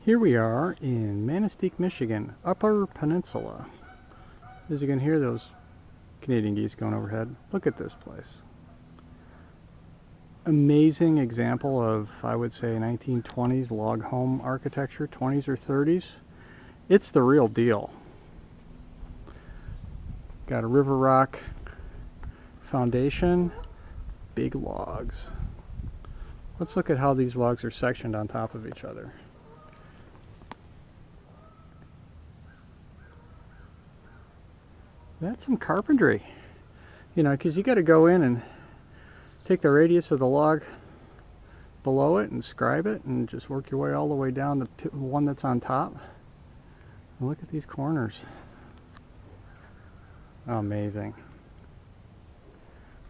Here we are in Manistique, Michigan, Upper Peninsula. As you can hear those Canadian geese going overhead, look at this place. Amazing example of, I would say, 1920s log home architecture, 20s or 30s. It's the real deal. Got a river rock foundation, big logs. Let's look at how these logs are sectioned on top of each other. That's some carpentry, you know, because you got to go in and take the radius of the log below it and scribe it and just work your way all the way down the one that's on top. And look at these corners. Amazing.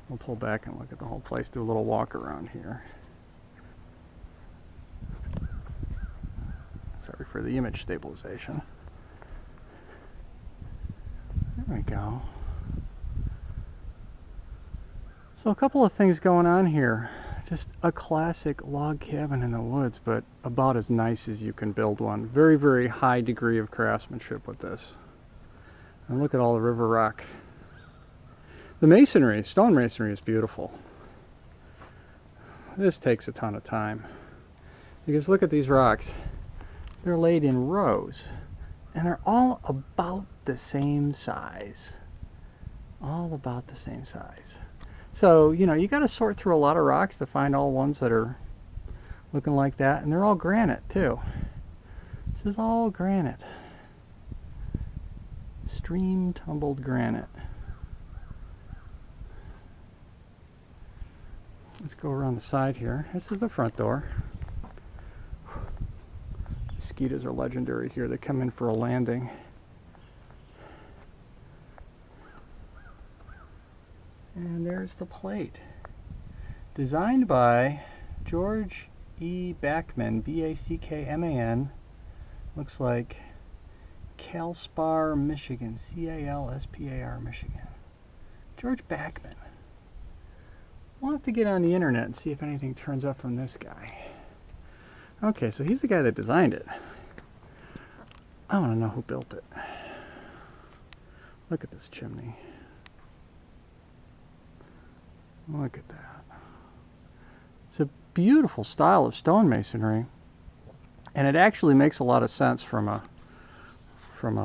We'll pull back and look at the whole place, do a little walk around here. Sorry for the image stabilization. There we go. So a couple of things going on here. Just a classic log cabin in the woods, but about as nice as you can build one. Very, very high degree of craftsmanship with this. And look at all the river rock. The masonry, stone masonry, is beautiful. This takes a ton of time. Because look at these rocks. They're laid in rows. And they're all about the same size. All about the same size. So, you know, you got to sort through a lot of rocks to find all ones that are looking like that. And they're all granite, too. This is all granite. Stream tumbled granite. Let's go around the side here. This is the front door. Mosquitoes are legendary here. They come in for a landing. And there's the plate. Designed by George E. Backman, B-A-C-K-M-A-N. Looks like Calspar, Michigan, C-A-L-S-P-A-R, Michigan. George Backman. We'll have to get on the internet and see if anything turns up from this guy. Okay, so he's the guy that designed it. I want to know who built it. Look at this chimney. Look at that. It's a beautiful style of stonemasonry, and it actually makes a lot of sense from a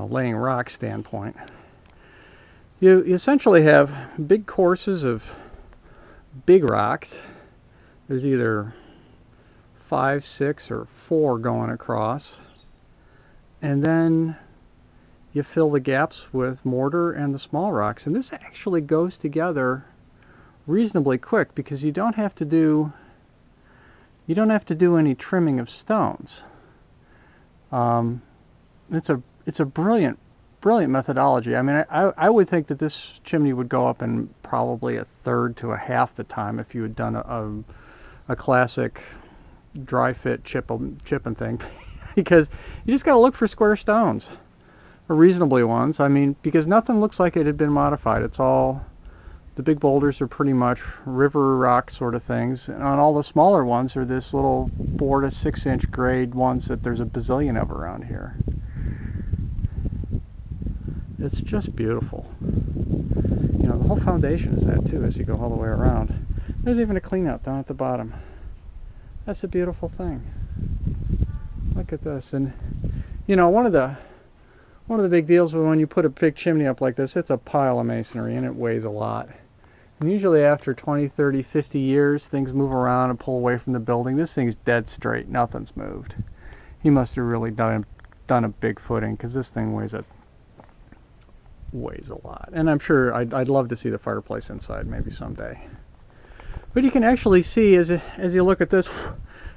laying rock standpoint. You essentially have big courses of big rocks. There's either 5, 6, or 4 going across, and then you fill the gaps with mortar and the small rocks, and this actually goes together reasonably quick because you don't have to do any trimming of stones. It's a brilliant methodology. I mean, I would think that this chimney would go up in probably a third to a half the time if you had done a classic dry fit chipping thing, because you just got to look for square stones, or reasonably ones. I mean, because nothing looks like it had been modified. It's all, the big boulders are pretty much river rock sort of things, and on all the smaller ones are this little 4 to 6 inch grade ones that there's a bazillion of around here. It's just beautiful. You know, the whole foundation is that too as you go all the way around. There's even a cleanout down at the bottom. That's a beautiful thing. Look at this. And you know, one of the big deals when you put a big chimney up like this, it's a pile of masonry and it weighs a lot. And usually after 20, 30, 50 years, things move around and pull away from the building. This thing's dead straight. Nothing's moved. He must have really done a big footing, because this thing weighs a lot. And I'm sure I'd love to see the fireplace inside maybe someday. But you can actually see as you look at this,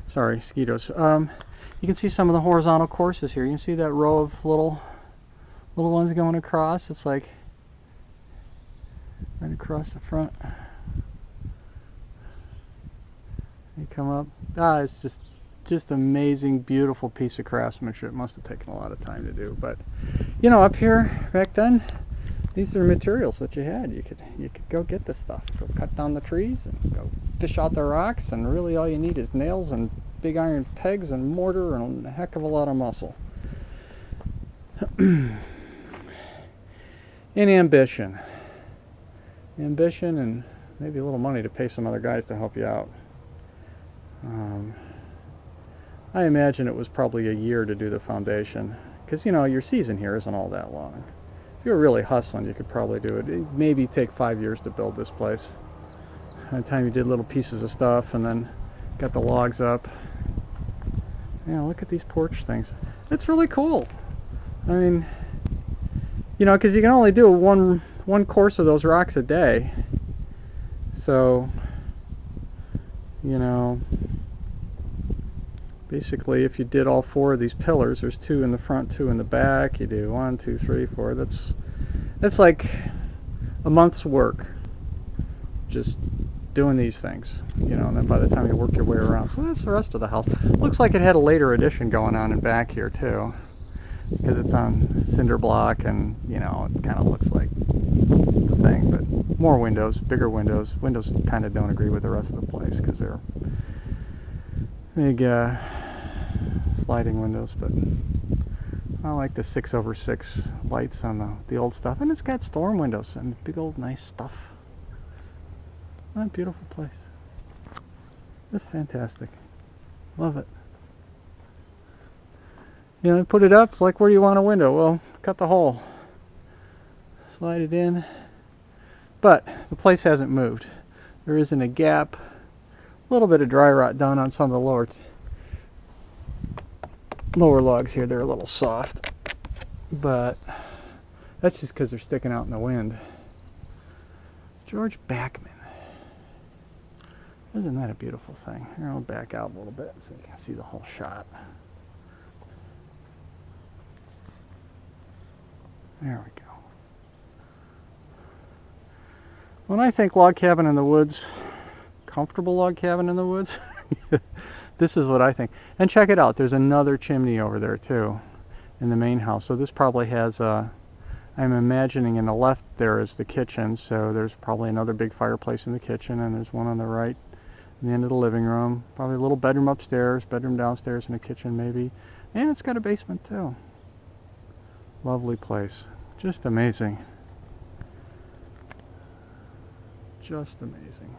sorry, mosquitoes. You can see some of the horizontal courses here. You can see that row of little ones going across. It's like right across the front. You come up. It's just amazing, beautiful piece of craftsmanship. Must have taken a lot of time to do, but you know, up here back then, these are materials that you had. You could go get this stuff, go cut down the trees and go fish out the rocks, and really all you need is nails and big iron pegs and mortar and a heck of a lot of muscle. And ambition. Ambition and maybe a little money to pay some other guys to help you out. I imagine it was probably a year to do the foundation, because you know your season here isn't all that long. If you were really hustling, you could probably do it. It'd maybe take 5 years to build this place. By the time you did little pieces of stuff and then got the logs up. Yeah, look at these porch things. It's really cool. I mean, you know, because you can only do one course of those rocks a day. So, you know, basically if you did all 4 of these pillars, there's 2 in the front, 2 in the back. You do 1, 2, 3, 4. That's like a month's work just doing these things, you know, and then by the time you work your way around. So that's the rest of the house. Looks like it had a later addition going on in back here too, because it's on cinder block and, you know, it kind of looks like the thing, but more windows, bigger windows. Windows kind of don't agree with the rest of the place because they're big sliding windows, but I like the 6/6 lights on the old stuff, and it's got storm windows and big old nice stuff. What a beautiful place. It's fantastic. Love it. You know, put it up, it's like, where do you want a window? Well, cut the hole. Slide it in. But the place hasn't moved. There isn't a gap. A little bit of dry rot done on some of the lower logs here. They're a little soft. But that's just because they're sticking out in the wind. George Backman. Isn't that a beautiful thing? Here, I'll back out a little bit so you can see the whole shot. There we go. When I think log cabin in the woods, comfortable log cabin in the woods, this is what I think. And check it out, there's another chimney over there too in the main house. So this probably has a, I'm imagining in the left there is the kitchen, so there's probably another big fireplace in the kitchen, and there's one on the right in the end of the living room. Probably a little bedroom upstairs, bedroom downstairs, and a kitchen maybe. And it's got a basement too. Lovely place. Just amazing. Just amazing.